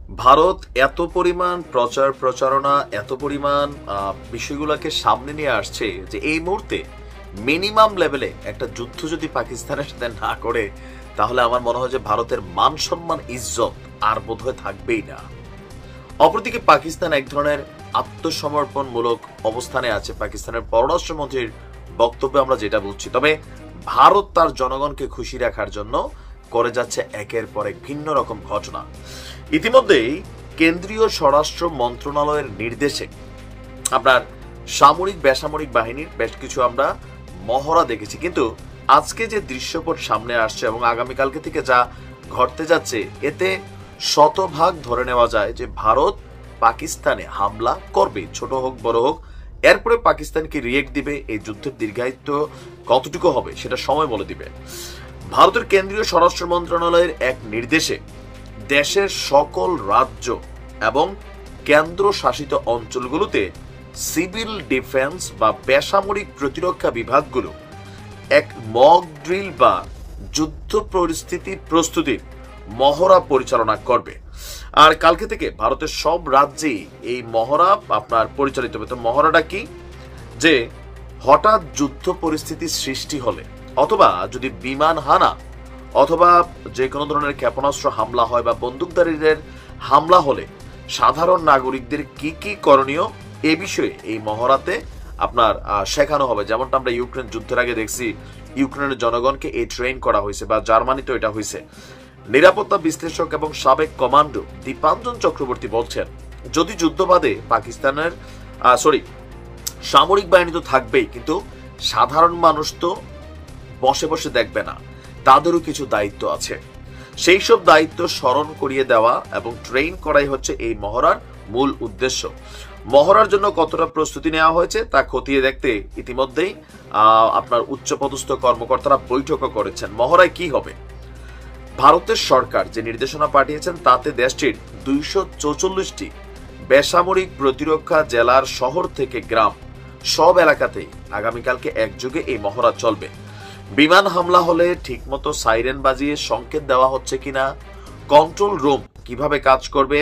ভারত এত পরিমাণ প্রচার প্রচারণা এত পরিমাণ বিষয়গুলোকে সামনে নিয়ে আসছে যে এই মুহূর্তে মিনিমাম লেভেলে একটা যুদ্ধ যদি পাকিস্তানের সাথে না করে তাহলে আমার মনে হয় যে ভারতের মান সম্মান ইজ্জত আর বোধহয় থাকবেই না। অপরদিকে পাকিস্তান এক ধরনের আত্মসমর্পণমূলক অবস্থানে আছে। পাকিস্তানের পররাষ্ট্রমন্ত্রীর বক্তব্যে আমরা যেটা বুঝছি, তবে ভারত তার জনগণকে খুশি রাখার জন্য করে যাচ্ছে একের পর এক ভিন্ন রকম ঘটনা। ইতিমধ্যেই কেন্দ্রীয় স্বরাষ্ট্র মন্ত্রণালয়ের নির্দেশে আপনার সামরিক বেসামরিক বাহিনীর বেশ কিছু আমরা মহড়া দেখেছি, কিন্তু আজকে যে দৃশ্যপট সামনে আসছে এবং আগামীকালকে থেকে যা ঘটতে যাচ্ছে এতে শতভাগ ধরে নেওয়া যায় যে ভারত পাকিস্তানে হামলা করবে, ছোট হোক বড় হোক। এরপরে পাকিস্তানকে রিয়েক্ট দিবে। এই যুদ্ধের দীর্ঘায়িত্ব কতটুকু হবে সেটা সময় বলে দিবে। ভারতের কেন্দ্রীয় স্বরাষ্ট্র মন্ত্রণালয়ের এক নির্দেশে দেশের সকল রাজ্য এবং কেন্দ্র শাসিত অঞ্চলগুলোতে সিভিল ডিফেন্স বা বেসামরিক প্রতিরক্ষা বিভাগগুলো এক মক ড্রিল বা যুদ্ধ পরিস্থিতি প্রস্তুতির মহড়া পরিচালনা করবে। আর কালকে থেকে ভারতের সব রাজ্যেই এই মহড়া আপনার পরিচালিত হবে। তো মহড়াটা কি? যে হঠাৎ যুদ্ধ পরিস্থিতি সৃষ্টি হলে অথবা যদি বিমান হানা অথবা যে কোনো ধরনের ক্ষেপণাস্ত্র হামলা হয় বা বন্দুকধারীদের হামলা হলে সাধারণ নাগরিকদের কি কি করণীয় এ বিষয়ে এই মহড়াতে আপনার শেখানো হবে। যেমনটা আমরা ইউক্রেন যুদ্ধের আগে দেখছি, ইউক্রেনের জনগণকে এই ট্রেন করা হয়েছে বা জার্মানিতে এটা হয়েছে। নিরাপত্তা বিশ্লেষক এবং সাবেক কমান্ডো দীপাঞ্জন চক্রবর্তী বলছেন, যদি যুদ্ধ বাদে পাকিস্তানের সামরিক বাহিনী তো থাকবেই, কিন্তু সাধারণ মানুষ তো বসে বসে দেখবে না, তাদেরও কিছু দায়িত্ব আছে। সেই সব দায়িত্ব স্মরণ করিয়ে দেওয়া এবং ট্রেন করাই হচ্ছে এই মহড়ার মূল উদ্দেশ্য। মহড়ার জন্য কতটা প্রস্তুতি নেওয়া হয়েছে তা খতিয়ে দেখতে ইতিমধ্যেই আপনার উচ্চপদস্থ কর্মকর্তারা বৈঠকও করেছেন। মহড়ায় কি হবে? ভারতের সরকার যে নির্দেশনা পাঠিয়েছেন তাতে দেশটির 244টি বেসামরিক প্রতিরক্ষা জেলার শহর থেকে গ্রাম সব এলাকাতেই আগামীকালকে একযোগে এই মহড়া চলবে। বিমান হামলা হলে ঠিকমতো সাইরেন বাজিয়ে সংকেত দেওয়া হচ্ছে কিনা, কন্ট্রোল রুম কিভাবে কাজ করবে,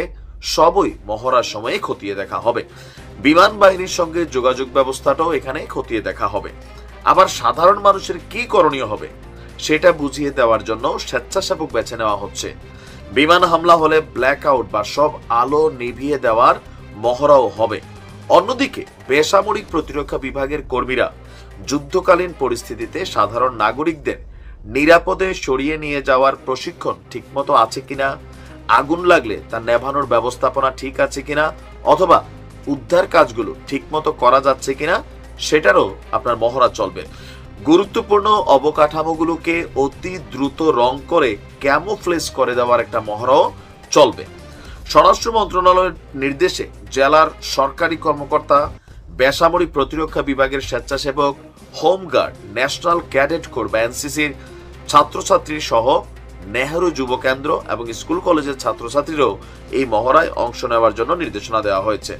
সবই মহড়ার সময়ে খতিয়ে দেখা হবে। বিমান বাহিনীর সঙ্গে যোগাযোগ ব্যবস্থাটাও এখানে খতিয়ে দেখা হবে। আবার সাধারণ মানুষের কি করণীয় হবে সেটা বুঝিয়ে দেওয়ার জন্য স্বেচ্ছাসেবক বেছে নেওয়া হচ্ছে। বিমান হামলা হলে ব্ল্যাক আউট বা সব আলো নিভিয়ে দেওয়ার মহড়াও হবে। অন্যদিকে বেসামরিক প্রতিরক্ষা বিভাগের কর্মীরা যুদ্ধকালীন পরিস্থিতিতে সাধারণ নাগরিকদের নিরাপদে সরিয়ে নিয়ে যাওয়ার প্রশিক্ষণ ঠিকমতো আছে কিনা, আগুন লাগলে তা নেভানোর ব্যবস্থাপনা ঠিক আছে কিনা, অথবা উদ্ধার কাজগুলো ঠিকমতো করা যাচ্ছে কিনা সেটারও আপনার মহড়া চলবে। গুরুত্বপূর্ণ অবকাঠামোগুলোকে অতি দ্রুত রং করে ক্যামোফ্লেজ করে দেওয়ার একটা মহড়াও চলবে। স্বরাষ্ট্র মন্ত্রণালয়ের নির্দেশে জেলার সরকারি কর্মকর্তা, বেসামরিক প্রতিরক্ষা বিভাগের স্বেচ্ছাসেবক, হোমগার্ড, ন্যাশনাল ক্যাডেট কোর বা এনসিসির ছাত্রছাত্রী সহ নেহেরু যুব কেন্দ্র এবং স্কুল কলেজের ছাত্রছাত্রীরাও এই মহড়ায় অংশ নেওয়ার জন্য নির্দেশনা দেওয়া হয়েছে।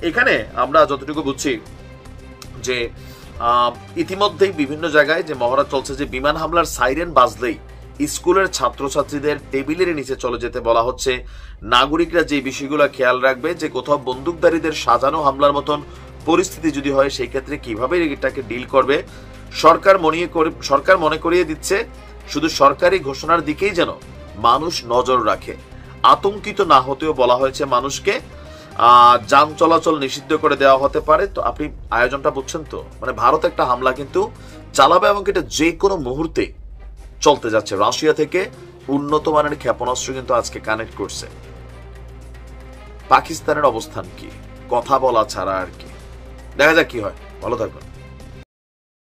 এখানে আমরা যতটুকু বুঝছি যে ইতিমধ্যেই বিভিন্ন জায়গায় যে মহড়া চলছে, যে বিমান হামলার সাইরেন বাজলেই স্কুলের ছাত্রছাত্রীদের টেবিলের নিচে চলে যেতে বলা হচ্ছে। নাগরিকরা যে বিষয়গুলো খেয়াল রাখবে যে কোথাও বন্দুকধারীদের সাজানো হামলার মতন পরিস্থিতি যদি হয় সেই ক্ষেত্রে কিভাবে এটাকে ডিল করবে। সরকার মনে করিয়ে দিচ্ছে শুধু সরকারি ঘোষণার দিকেই যেন মানুষ নজর রাখে, আতঙ্কিত না হতেও বলা হয়েছে মানুষকে। যান চলাচল নিষিদ্ধ করে দেওয়া হতে পারে। তো আপনি আয়োজনটা বুঝছেন তো, মানে ভারত একটা হামলা কিন্তু চালাবে এবং এটা যে কোনো মুহূর্তে চলতে যাচ্ছে। রাশিয়া থেকে উন্নত মানের ক্ষেপণাস্ত্র কিন্তু আজকে কানেক্ট করছে। পাকিস্তানের অবস্থান কি? কথা বলা ছাড়া আর কি। দেখা যাক কি হয়। ভালো থাকবেন।